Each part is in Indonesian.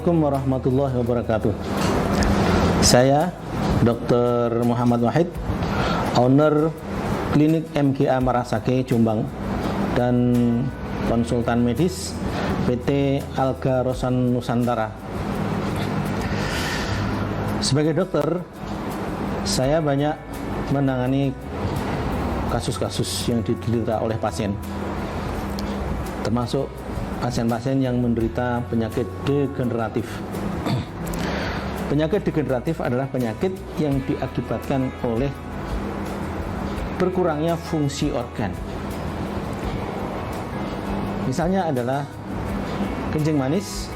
Assalamualaikum warahmatullahi wabarakatuh. Saya Dr. Muhammad Wahid, owner Klinik MGA Marasake Jombang dan konsultan medis PT Alga Rosan Nusantara. Sebagai dokter, saya banyak menangani kasus-kasus yang diderita oleh pasien, termasuk pasien-pasien yang menderita penyakit degeneratif. Penyakit degeneratif adalah penyakit yang diakibatkan oleh berkurangnya fungsi organ. Misalnya adalah kencing manis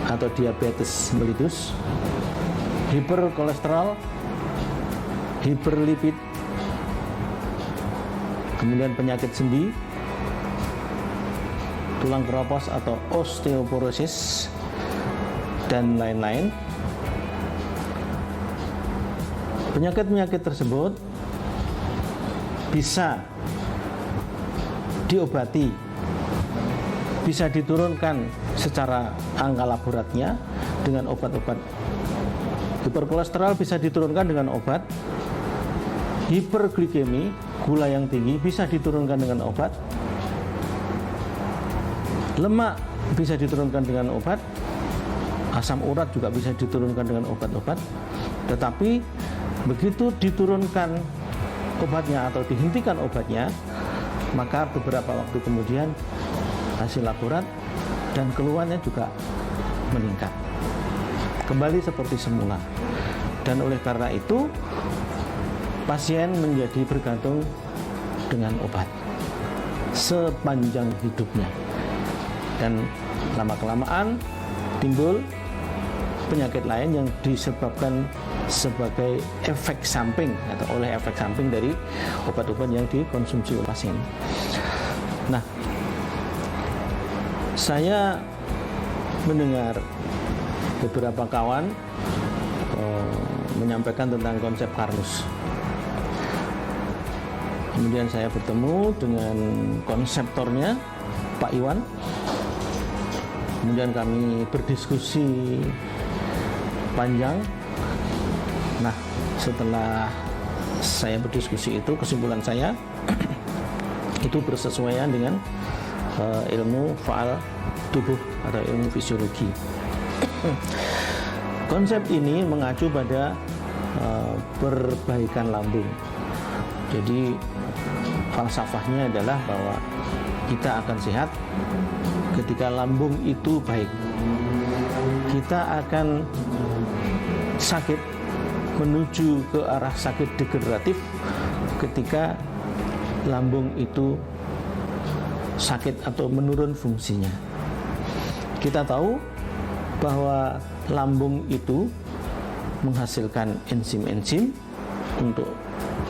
atau diabetes mellitus, hiperkolesterol, hiperlipid, kemudian penyakit sendi, tulang keropos atau osteoporosis, dan lain-lain. Penyakit-penyakit tersebut bisa diobati, bisa diturunkan secara angka laboratnya dengan obat-obat. Hiperkolesterol bisa diturunkan dengan obat. Hiperglikemi, gula yang tinggi, bisa diturunkan dengan obat. Lemak bisa diturunkan dengan obat, asam urat juga bisa diturunkan dengan obat-obat. Tetapi begitu diturunkan obatnya atau dihentikan obatnya, maka beberapa waktu kemudian hasil laborat dan keluhannya juga meningkat kembali seperti semula. Dan oleh karena itu pasien menjadi bergantung dengan obat sepanjang hidupnya. Dan lama-kelamaan timbul penyakit lain yang disebabkan sebagai efek samping atau oleh efek samping dari obat-obat yang dikonsumsi oleh pasien. Nah, saya mendengar beberapa kawan menyampaikan tentang konsep Karnus. Kemudian saya bertemu dengan konseptornya, Pak Iwan. Kemudian kami berdiskusi panjang. Nah, setelah saya berdiskusi itu, kesimpulan saya itu bersesuaian dengan ilmu faal tubuh atau ilmu fisiologi. Konsep ini mengacu pada perbaikan lambung. Jadi falsafahnya adalah bahwa kita akan sehat ketika lambung itu baik. Kita akan sakit menuju ke arah sakit degeneratif ketika lambung itu sakit atau menurun fungsinya. Kita tahu bahwa lambung itu menghasilkan enzim-enzim untuk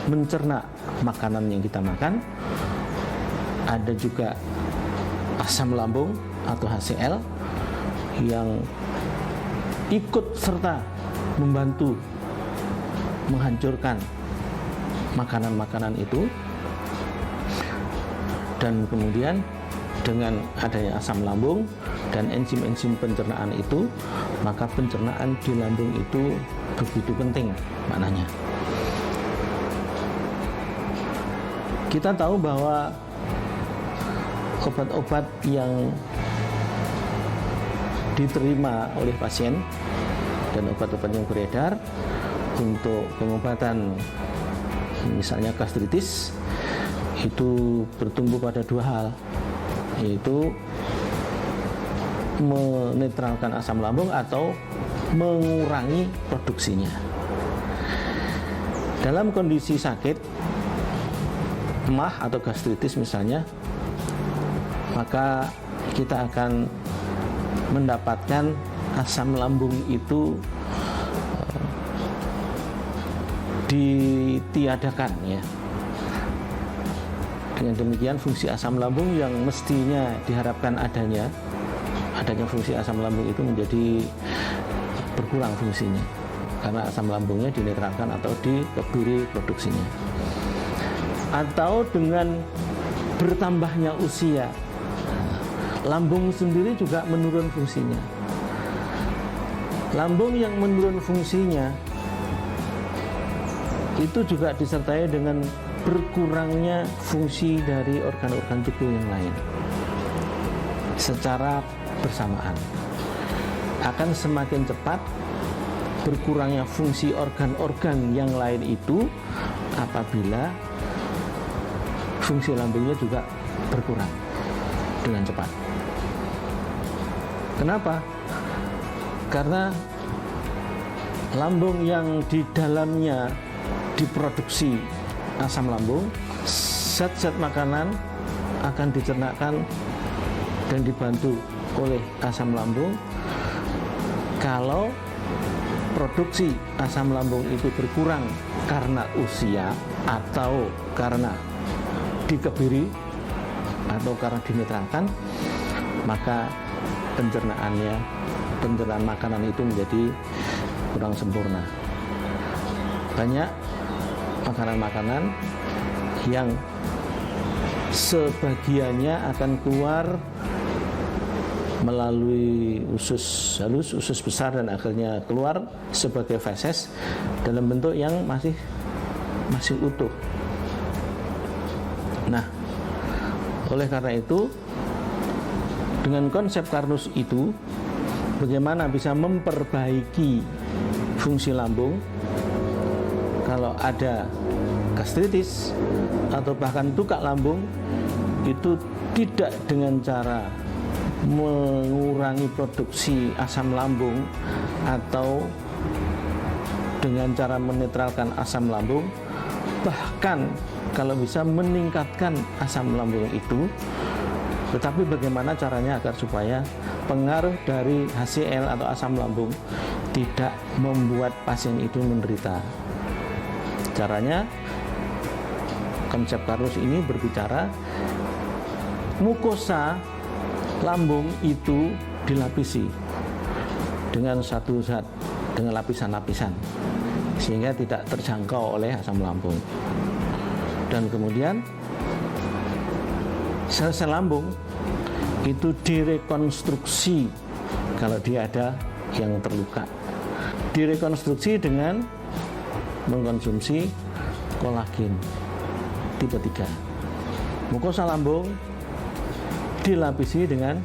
mencerna makanan yang kita makan. Ada juga asam lambung atau HCl yang ikut serta membantu menghancurkan makanan-makanan itu. Dan kemudian dengan adanya asam lambung dan enzim-enzim pencernaan itu, maka pencernaan di lambung itu begitu penting maknanya. Kita tahu bahwa obat-obat yang diterima oleh pasien dan obat-obat yang beredar untuk pengobatan misalnya gastritis itu bertumbuh pada dua hal, yaitu menetralkan asam lambung atau mengurangi produksinya. Dalam kondisi sakit emah atau gastritis misalnya, maka kita akan mendapatkan asam lambung itu ditiadakan ya. Dengan demikian fungsi asam lambung yang mestinya diharapkan adanya fungsi asam lambung itu menjadi berkurang fungsinya karena asam lambungnya dinetralkan atau dikebiri produksinya. Atau dengan bertambahnya usia, lambung sendiri juga menurun fungsinya. Lambung yang menurun fungsinya itu juga disertai dengan berkurangnya fungsi dari organ-organ tubuh yang lain secara bersamaan. Akan semakin cepat berkurangnya fungsi organ-organ yang lain itu apabila fungsi lambungnya juga berkurang dengan cepat. Kenapa? Karena lambung yang di dalamnya diproduksi asam lambung, zat-zat makanan akan dicernakkan dan dibantu oleh asam lambung. Kalau produksi asam lambung itu berkurang karena usia atau karena dikebiri atau karena dinetralkan, maka pencernaan makanan itu menjadi kurang sempurna. Banyak makanan-makanan yang sebagiannya akan keluar melalui usus halus, usus besar, dan akhirnya keluar sebagai feses dalam bentuk yang masih utuh. Nah, oleh karena itu, dengan konsep Carnus itu, bagaimana bisa memperbaiki fungsi lambung kalau ada gastritis atau bahkan tukak lambung, itu tidak dengan cara mengurangi produksi asam lambung atau dengan cara menetralkan asam lambung, bahkan kalau bisa meningkatkan asam lambung itu. Tetapi bagaimana caranya agar supaya pengaruh dari HCl atau asam lambung tidak membuat pasien itu menderita. Caranya, konsep Carnus ini berbicara mukosa lambung itu dilapisi dengan satu zat, dengan lapisan-lapisan, sehingga tidak terjangkau oleh asam lambung. Dan kemudian sel-sel lambung itu direkonstruksi kalau dia ada yang terluka. Direkonstruksi dengan mengkonsumsi kolagen tipe 3. Mukosa lambung dilapisi dengan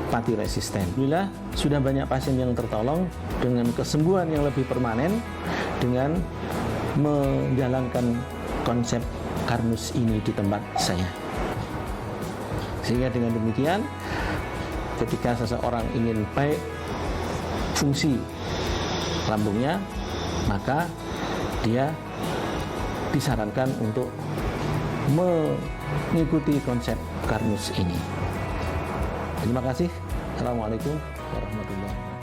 pati resisten. Alhamdulillah sudah banyak pasien yang tertolong dengan kesembuhan yang lebih permanen dengan menjalankan konsep Carnus ini di tempat saya. Sehingga dengan demikian, ketika seseorang ingin baik fungsi lambungnya, maka dia disarankan untuk mengikuti konsep Carnus ini. Terima kasih. Assalamualaikum warahmatullahi wabarakatuh.